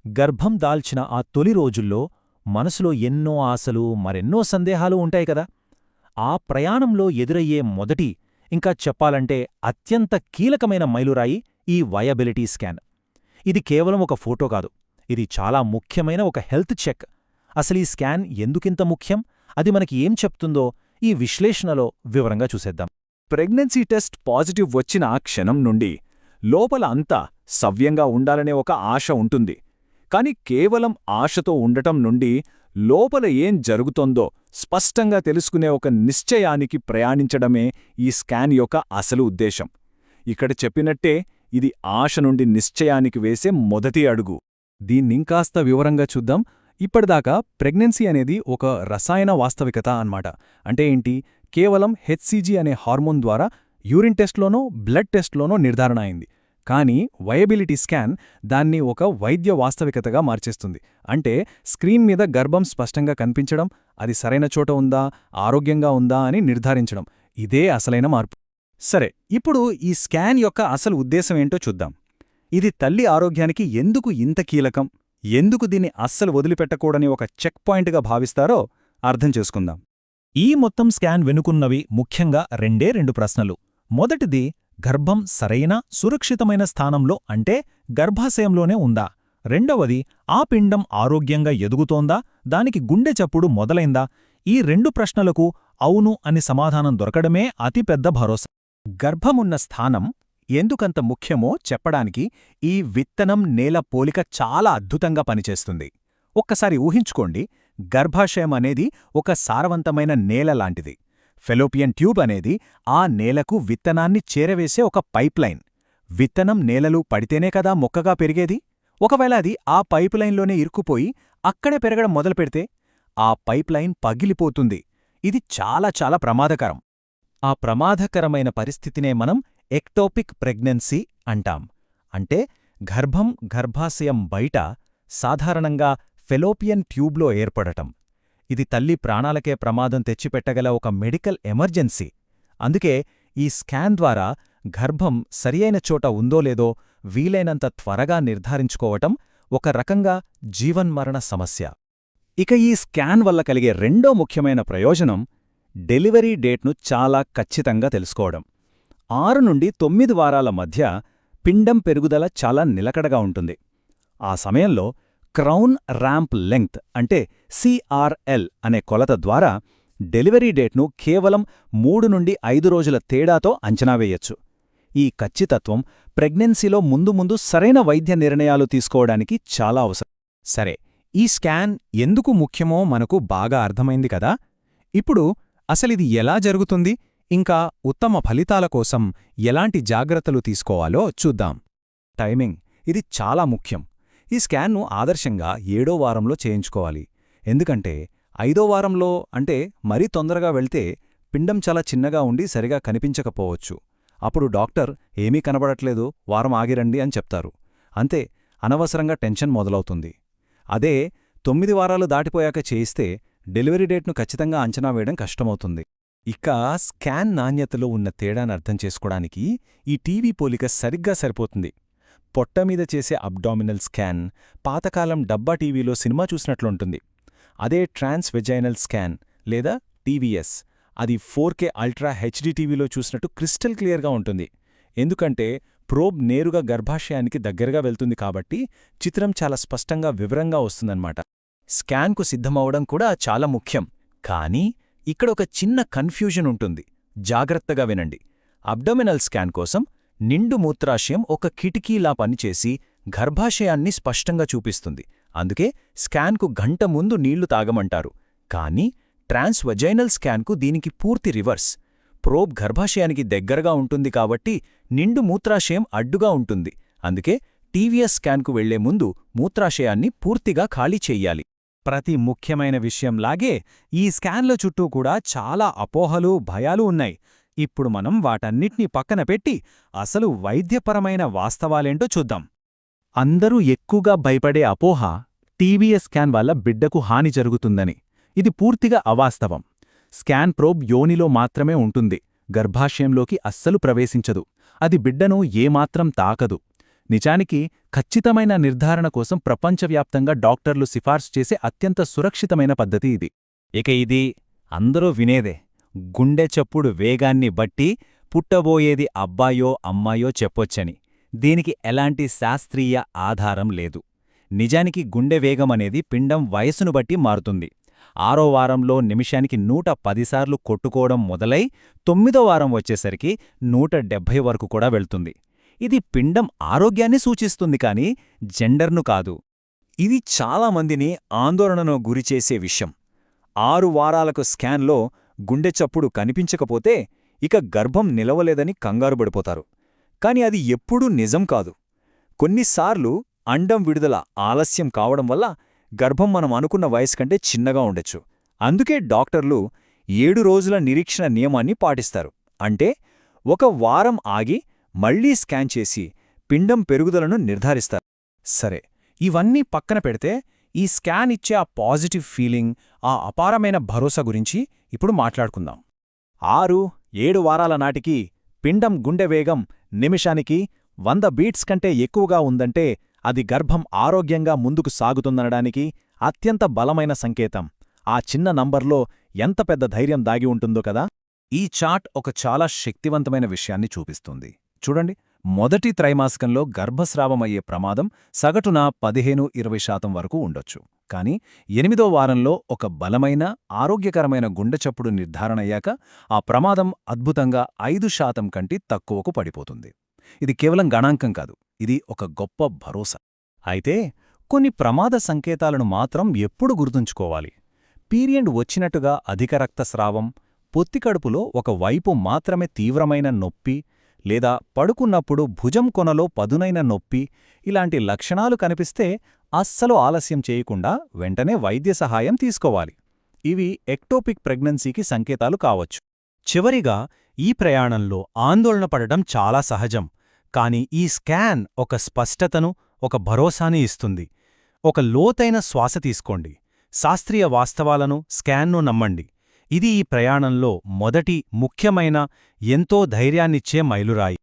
గర్భం దాల్చిన ఆ తొలి రోజుల్లో మనసులో ఎన్నో ఆశలు మరెన్నో సందేహాలు ఉంటాయి కదా. ఆ ప్రయాణంలో ఎదురయ్యే మొదటి, ఇంకా చెప్పాలంటే అత్యంత కీలకమైన మైలురాయి ఈ వయబిలిటీ స్కాన్. ఇది కేవలం ఒక ఫోటో కాదు, ఇది చాలా ముఖ్యమైన ఒక హెల్త్ చెక్. అసలీ స్కాన్ ఎందుకింత ముఖ్యం, అది మనకి ఏం చెప్తుందో ఈ విశ్లేషణలో వివరంగా చూసేద్దాం. ప్రెగ్నెన్సీ టెస్ట్ పాజిటివ్ వచ్చిన ఆ క్షణం నుండి లోపల అంతా సవ్యంగా ఉండాలనే ఒక ఆశ ఉంటుంది. కాని కేవలం ఆశతో ఉండటం నుండి లోపల ఏం జరుగుతోందో స్పష్టంగా తెలుసుకునే ఒక నిశ్చయానికి ప్రయాణించడమే ఈ స్కాన్ యొక్క అసలు ఉద్దేశం. ఇక్కడ చెప్పినట్టే ఇది ఆశ నుండి నిశ్చయానికి వేసే మొదటి అడుగు. దీన్నింకాస్త వివరంగా చూద్దాం. ఇప్పటిదాకా ప్రెగ్నెన్సీ అనేది ఒక రసాయన వాస్తవికత అన్నమాట. అంటే ఏంటి? కేవలం హెచ్సీజీ అనే హార్మోన్ ద్వారా యూరిన్ టెస్ట్లోనో బ్లడ్ టెస్ట్లోనో నిర్ధారణ అయింది. కానీ వయబిలిటీ స్కాన్ దాన్ని ఒక వైద్య వాస్తవికతగా మార్చేస్తుంది. అంటే స్క్రీన్ మీద గర్భం స్పష్టంగా కనిపించడం, అది సరైన చోట ఉందా, ఆరోగ్యంగా ఉందా అని నిర్ధారించడం. ఇదే అసలైన మార్పు. సరే, ఇప్పుడు ఈ స్కాన్ యొక్క అసలు ఉద్దేశమేంటో చూద్దాం. ఇది తల్లి ఆరోగ్యానికి ఎందుకు ఇంత కీలకం, ఎందుకు దీన్ని అస్సలు వదిలిపెట్టకూడని ఒక చెక్ పాయింట్గా భావిస్తారో అర్థం చేసుకుందాం. ఈ మొత్తం స్కాన్ వెనుకున్నవి ముఖ్యంగా రెండు ప్రశ్నలు. మొదటిది, గర్భం సరైన సురక్షితమైన స్థానంలో అంటే గర్భాశయంలోనే ఉందా? రెండవది, ఆ పిండం ఆరోగ్యంగా ఎదుగుతోందా, దానికి గుండె చప్పుడు మొదలైందా? ఈ రెండు ప్రశ్నలకు అవును అని సమాధానం దొరకడమే అతిపెద్ద భరోసా. గర్భమున్న స్థానం ఎందుకంత ముఖ్యమో చెప్పడానికి ఈ విత్తనం నేల పోలిక చాలా అద్భుతంగా పనిచేస్తుంది. ఒక్కసారి ఊహించుకోండి, గర్భాశయం అనేది ఒక సారవంతమైన నేల లాంటిది. ఫెలోపియన్ ట్యూబ్ అనేది ఆ నేలకు విత్తనాన్ని చేరవేసే ఒక పైప్లైన్. విత్తనం నేలలు పడితేనే కదా మొక్కగా పెరిగేది. ఒకవేళ అది ఆ పైపులైన్లోనే ఇరుక్కుపోయి అక్కడే పెరగడం మొదలుపెడితే ఆ పైప్లైన్ పగిలిపోతుంది. ఇది చాలా చాలా ప్రమాదకరం. ఆ ప్రమాదకరమైన పరిస్థితినే మనం ఎక్టోపిక్ ప్రెగ్నెన్సీ అంటాం. అంటే గర్భం గర్భాశయం బయట సాధారణంగా ఫెలోపియన్ ట్యూబ్లో ఏర్పడటం. ఇది తల్లి ప్రాణాలకే ప్రమాదం తెచ్చిపెట్టగల ఒక మెడికల్ ఎమర్జెన్సీ. అందుకే ఈ స్కాన్ ద్వారా గర్భం సరియైన చోట ఉందో లేదో వీలైనంత త్వరగా నిర్ధారించుకోవటం ఒక రకంగా జీవన్మరణ సమస్య. ఇక ఈ స్కాన్ వల్ల కలిగే రెండో ముఖ్యమైన ప్రయోజనం డెలివరీ డేట్ను చాలా ఖచ్చితంగా తెలుసుకోవడం. 6 నుండి 9 వారాల మధ్య పిండం పెరుగుదల చాలా నిలకడగా ఉంటుంది. ఆ సమయంలో క్రౌన్ ర్యాంప్ లెంగ్త్ అంటే CRL అనే కొలత ద్వారా డెలివరీ డేట్ను కేవలం 3 నుండి 5 రోజుల తేడాతో అంచనా వేయొచ్చు. ఈ ఖచ్చితత్వం ప్రెగ్నెన్సీలో ముందు సరైన వైద్య నిర్ణయాలు తీసుకోవడానికి చాలా అవసరం. సరే, ఈ స్కాన్ ఎందుకు ముఖ్యమో మనకు బాగా అర్థమైంది కదా. ఇప్పుడు అసలిది ఎలా జరుగుతుంది, ఇంకా ఉత్తమ ఫలితాల కోసం ఎలాంటి జాగ్రత్తలు తీసుకోవాలో చూద్దాం. టైమింగ్ ఇది చాలా ముఖ్యం. ఈ స్కాన్ను ఆదర్శంగా 7వ వారంలో చేయించుకోవాలి. ఎందుకంటే 5వ వారంలో అంటే మరీ తొందరగా వెళ్తే పిండం చాలా చిన్నగా ఉండి సరిగా కనిపించకపోవచ్చు. అప్పుడు డాక్టర్ ఏమీ కనబడట్లేదు, వారం ఆగిరండి అని చెప్తారు. అంతే, అనవసరంగా టెన్షన్ మొదలవుతుంది. అదే 9 వారాలు దాటిపోయాక చేయిస్తే డెలివరీ డేట్ను ఖచ్చితంగా అంచనా వేయడం కష్టమవుతుంది. ఇక స్కాన్ నాణ్యతలో ఉన్న తేడాను అర్థం చేసుకోవడానికి ఈ టీవీ పోలిక సరిగ్గా సరిపోతుంది. పొట్టమీద చేసే అబ్డామినల్ స్కాన్ పాతకాలం డబ్బా టీవీలో సినిమా చూసినట్లుంటుంది. అదే ట్రాన్స్ వెజైనల్ స్కాన్ లేదా టీవీఎస్ అది 4K అల్ట్రా హెచ్డీ టీవీలో చూసినట్టు క్రిస్టల్ క్లియర్గా ఉంటుంది. ఎందుకంటే ప్రోబ్ నేరుగా గర్భాశయానికి దగ్గరగా వెళ్తుంది కాబట్టి చిత్రం చాలా స్పష్టంగా వివరంగా వస్తుందన్నమాట. స్కాన్కు సిద్ధమవడం కూడా చాలా ముఖ్యం. కానీ ఇక్కడ ఒక చిన్న కన్ఫ్యూజన్ ఉంటుంది. జాగ్రత్తగా వినండి. అబ్డమినల్ స్కాన్ కోసం నిండు మూత్రాశయం ఒక కిటికీలా పనిచేసి గర్భాశయాన్ని స్పష్టంగా చూపిస్తుంది. అందుకే స్కాన్కు గంట ముందు నీళ్లు తాగమంటారు. కానీ ట్రాన్స్వజైనల్ స్కాన్కు దీనికి పూర్తి రివర్స్. ప్రోబ్ గర్భాశయానికి దగ్గరగా ఉంటుంది కాబట్టి నిండు మూత్రాశయం అడ్డుగా ఉంటుంది. అందుకే టీవీఎస్ స్కాన్కు వెళ్లే ముందు మూత్రాశయాన్ని పూర్తిగా ఖాళీ చెయ్యాలి. ప్రతి ముఖ్యమైన విషయంలాగే ఈ స్కాన్ల చుట్టూ కూడా చాలా అపోహలు, భయాలు ఉన్నాయి. ఇప్పుడు మనం వాటన్నిటినీ పక్కన పెట్టి అసలు వైద్యపరమైన వాస్తవాలేంటో చూద్దాం. అందరూ ఎక్కువగా భయపడే అపోహ టీవీఎస్ స్కాన్ వల్ల బిడ్డకు హాని జరుగుతుందని. ఇది పూర్తిగా అవాస్తవం. స్కాన్ ప్రోబ్ యోనిలో మాత్రమే ఉంటుంది, గర్భాశయంలోకి అస్సలు ప్రవేశించదు. అది బిడ్డను ఏమాత్రం తాకదు. నిజానికి ఖచ్చితమైన నిర్ధారణ కోసం ప్రపంచవ్యాప్తంగా డాక్టర్లు సిఫార్సు చేసే అత్యంత సురక్షితమైన పద్ధతి ఇది. ఇక ఇది అందరూ వినేదే. గుండె చప్పుడు వేగాన్ని బట్టి పుట్టబోయేది అబ్బాయో అమ్మాయో చెప్పొచ్చని. దీనికి ఎలాంటి శాస్త్రీయ ఆధారం లేదు. నిజానికి గుండె వేగమనేది పిండం వయసును బట్టి మారుతుంది. 6వ వారంలో నిమిషానికి 110 సార్లు కొట్టుకోవడం మొదలై 9వ వారం వచ్చేసరికి 170 వరకు కూడా వెళ్తుంది. ఇది పిండం ఆరోగ్యాన్ని సూచిస్తుంది కానీ జెండర్ను కాదు. ఇది చాలామందిని ఆందోళనను గురిచేసే విషయం. 6 వారాలకు స్కాన్లో గుండె చప్పుడు కనిపించకపోతే ఇక గర్భం నిలవలేదని కంగారుపడిపోతారు. కాని అది ఎప్పుడూ నిజం కాదు. కొన్నిసార్లు అండం విడుదల ఆలస్యం కావడం వల్ల గర్భం మనం అనుకున్న వయసు కంటే చిన్నగా ఉండొచ్చు. అందుకే డాక్టర్లు 7 రోజుల నిరీక్షణ నియమాన్ని పాటిస్తారు. అంటే 1 వారం ఆగి మళ్లీ స్కాన్ చేసి పిండం పెరుగుదలను నిర్ధారిస్తారు. సరే, ఇవన్నీ పక్కన పెడితే ఈ స్కాన్ ఇచ్చే ఆ పాజిటివ్ ఫీలింగ్, ఆ అపారమైన భరోసా గురించి ఇప్పుడు మాట్లాడుకుందాం. 6-7 వారాల నాటికి పిండం గుండె వేగం నిమిషానికి 100 బీట్స్ కంటే ఎక్కువగా ఉందంటే అది గర్భం ఆరోగ్యంగా ముందుకు సాగుతుందనడానికి అత్యంత బలమైన సంకేతం. ఆ చిన్న నంబర్లో ఎంత పెద్ద ధైర్యం దాగి ఉంటుందో కదా. ఈ చార్ట్ ఒక చాలా శక్తివంతమైన విషయాన్ని చూపిస్తుంది. చూడండి, మొదటి త్రైమాసికంలో గర్భస్రావమయ్యే ప్రమాదం సగటున 15-20% వరకు ఉండొచ్చు. కానీ 8వ వారంలో ఒక బలమైన ఆరోగ్యకరమైన గుండెచప్పుడు నిర్ధారణయ్యాక ఆ ప్రమాదం అద్భుతంగా 5% కంటే తక్కువకు పడిపోతుంది. ఇది కేవలం గణాంకం కాదు, ఇది ఒక గొప్ప భరోసా. అయితే కొన్ని ప్రమాద సంకేతాలను మాత్రం ఎప్పుడు గుర్తుంచుకోవాలి. పీరియడ్ వచ్చినట్టుగా అధిక రక్తస్రావం, పొత్తికడుపులో ఒక వైపు మాత్రమే తీవ్రమైన నొప్పి, లేదా పడుకున్నప్పుడు భుజం కొనలో పదునైన నొప్పి, ఇలాంటి లక్షణాలు కనిపిస్తే అస్సలు ఆలస్యం చేయకుండా వెంటనే వైద్య సహాయం తీసుకోవాలి. ఇవి ఎక్టోపిక్ ప్రెగ్నెన్సీకి సంకేతాలు కావచ్చు. చివరిగా, ఈ ప్రయాణంలో ఆందోళన పడడం చాలా సహజం. కాని ఈ స్కాన్ ఒక స్పష్టతను, ఒక భరోసాని ఇస్తుంది. ఒక లోతైన శ్వాస తీసుకోండి. శాస్త్రీయ వాస్తవాలను, స్కాన్ను నమ్మండి. ఇది ఈ ప్రయాణంలో మొదటి ముఖ్యమైన, ఎంతో ధైర్యాన్నిచ్చే మైలురాయి.